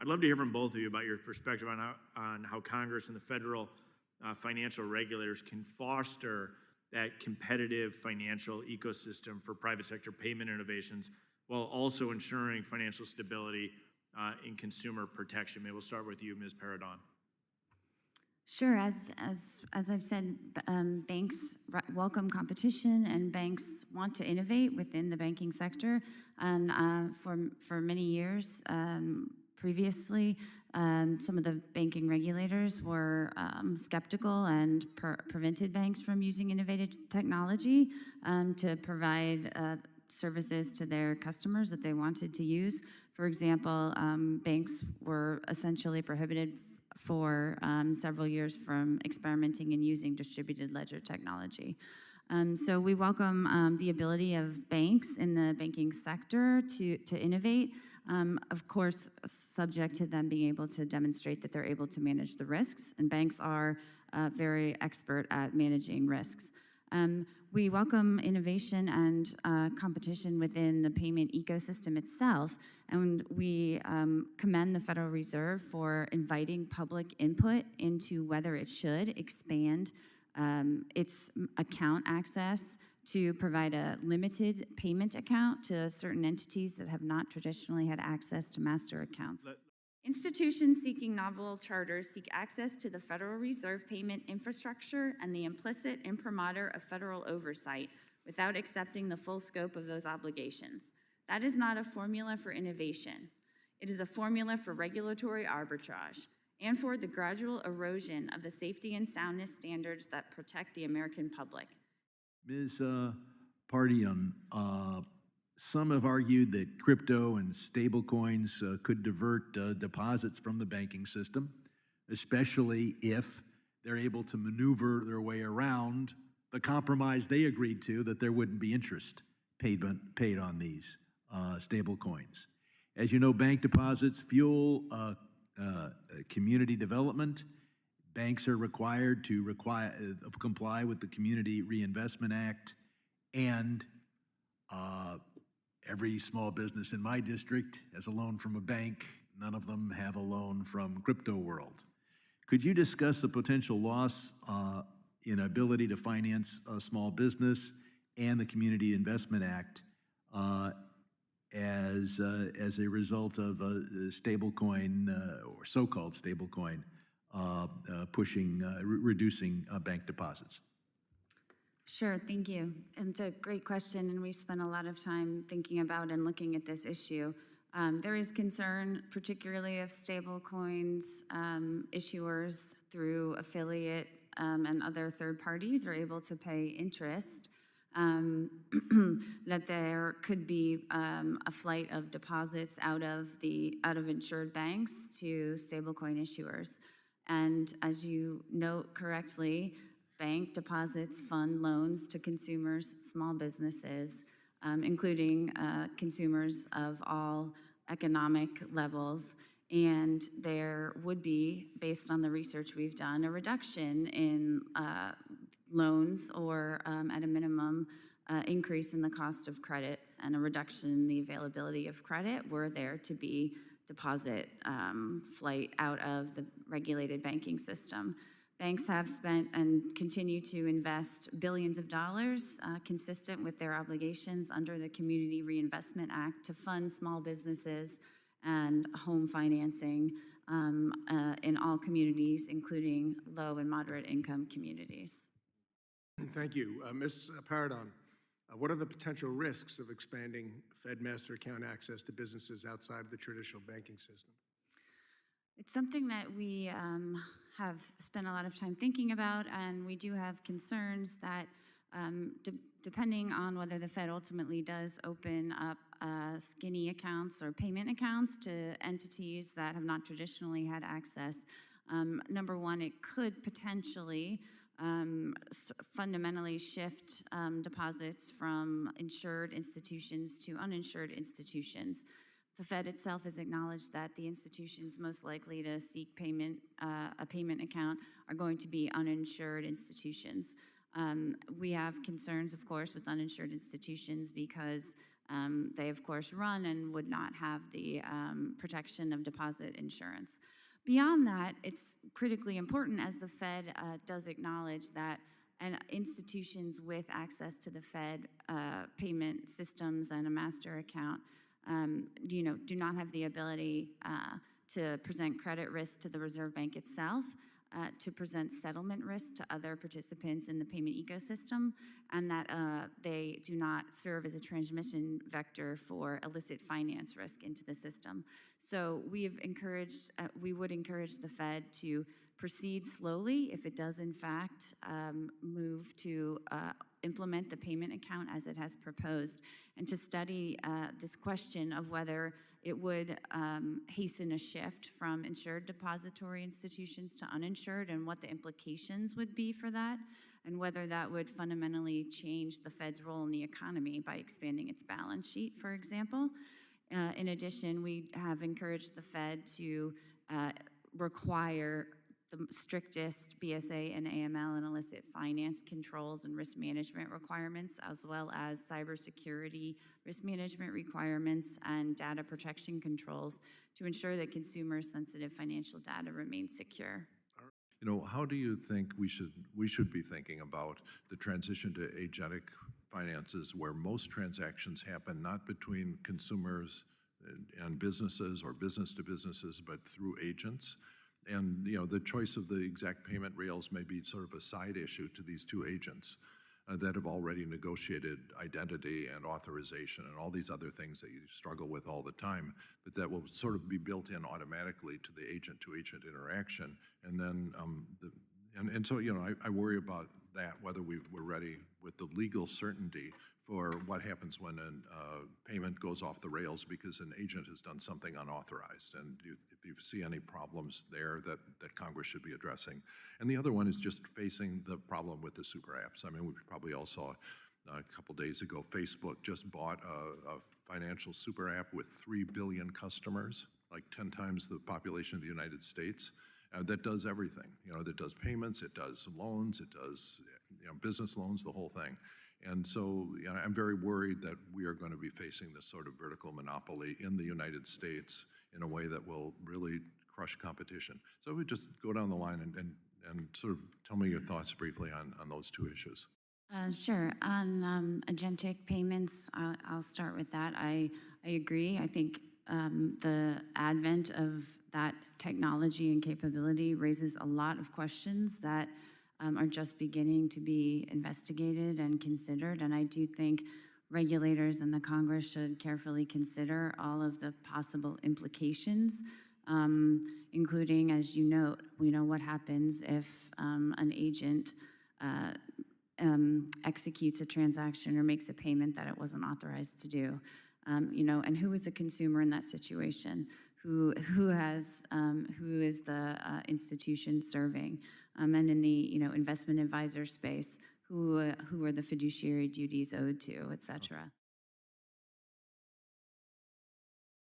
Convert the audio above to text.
I'd love to hear from both of you about your perspective on how Congress and the federal financial regulators can foster that competitive financial ecosystem for private sector payment innovations while also ensuring financial stability and consumer protection. Maybe we'll start with you, Ms. Paridon. Sure. As I've said, banks welcome competition, and banks want to innovate within the banking sector. And for many years previously, some of the banking regulators were skeptical and prevented banks from using innovative technology to provide services to their customers that they wanted to use. For example, banks were essentially prohibited for several years from experimenting and using distributed ledger technology. So we welcome the ability of banks in the banking sector to innovate, of course, subject to them being able to demonstrate that they're able to manage the risks, and banks are very expert at managing risks. We welcome innovation and competition within the payment ecosystem itself, and we commend the Federal Reserve for inviting public input into whether it should expand its account access to provide a limited payment account to certain entities that have not traditionally had access to master accounts. Institutions seeking novel charters seek access to the Federal Reserve payment infrastructure and the implicit imprimatur of federal oversight without accepting the full scope of those obligations. That is not a formula for innovation. It is a formula for regulatory arbitrage and for the gradual erosion of the safety and soundness standards that protect the American public. Ms. Paridon, some have argued that crypto and stablecoins could divert deposits from the banking system, especially if they're able to maneuver their way around the compromise they agreed to that there wouldn't be interest paid on these stablecoins. As you know, bank deposits fuel community development. Banks are required to comply with the Community Reinvestment Act, and every small business in my district has a loan from a bank. None of them have a loan from crypto world. Could you discuss the potential loss in ability to finance a small business and the Community Investment Act as a result of a stablecoin or so-called stablecoin reducing bank deposits? Sure, thank you. And it's a great question, and we've spent a lot of time thinking about and looking at this issue. There is concern, particularly of stablecoins issuers through affiliate and other third parties are able to pay interest, that there could be a flight of deposits out of insured banks to stablecoin issuers. And as you note correctly, bank deposits fund loans to consumers, small businesses, including consumers of all economic levels. And there would be, based on the research we've done, a reduction in loans or at a minimum increase in the cost of credit and a reduction in the availability of credit were there to be deposit flight out of the regulated banking system. Banks have spent and continue to invest billions of dollars consistent with their obligations under the Community Reinvestment Act to fund small businesses and home financing in all communities, including low and moderate income communities. Thank you. Ms. Paridon, what are the potential risks of expanding Fed master account access to businesses outside of the traditional banking system? It's something that we have spent a lot of time thinking about, and we do have concerns that depending on whether the Fed ultimately does open up skinny accounts or payment accounts to entities that have not traditionally had access, number one, it could potentially fundamentally shift deposits from insured institutions to uninsured institutions. The Fed itself has acknowledged that the institutions most likely to seek a payment account are going to be uninsured institutions. We have concerns, of course, with uninsured institutions because They, of course, run and would not have the protection of deposit insurance. Beyond that, it's critically important, as the Fed does acknowledge, that institutions with access to the Fed payment systems and a master account do not have the ability to present credit risk to the Reserve Bank itself, to present settlement risk to other participants in the payment ecosystem, and that they do not serve as a transmission vector for illicit finance risk into the system. So we would encourage the Fed to proceed slowly if it does in fact move to implement the payment account as it has proposed, and to study this question of whether it would hasten a shift from insured depository institutions to uninsured, and what the implications would be for that, and whether that would fundamentally change the Fed's role in the economy by expanding its balance sheet, for example. In addition, we have encouraged the Fed to require the strictest BSA and AML and illicit finance controls and risk management requirements, as well as cybersecurity risk management requirements and data protection controls to ensure that consumers' sensitive financial data remains secure. You know, how do you think we should be thinking about the transition to agentic finances, where most transactions happen not between consumers and businesses or business to businesses, but through agents? And, you know, the choice of the exact payment rails may be sort of a side issue to these two agents that have already negotiated identity and authorization and all these other things that you struggle with all the time, but that will sort of be built in automatically to the agent-to-agent interaction. And then, so, you know, I worry about that, whether we're ready with the legal certainty for what happens when a payment goes off the rails because an agent has done something unauthorized. And if you see any problems there that Congress should be addressing. And the other one is just facing the problem with the super apps. I mean, we probably all saw a couple days ago, Facebook just bought a financial super app with 3 billion customers, like 10 times the population of the United States, that does everything. You know, that does payments, it does loans, it does, you know, business loans, the whole thing. And so, you know, I'm very worried that we are going to be facing this sort of vertical monopoly in the United States in a way that will really crush competition. So we just go down the line and sort of tell me your thoughts briefly on those two issues. Sure. On agentic payments, I'll start with that. I agree. I think the advent of that technology and capability raises a lot of questions that are just beginning to be investigated and considered. And I do think regulators and the Congress should carefully consider all of the possible implications, including, as you note, we know what happens if an agent executes a transaction or makes a payment that it wasn't authorized to do. You know, and who is a consumer in that situation? Who is the institution serving? And in the, you know, investment advisor space, who are the fiduciary duties owed to, et cetera.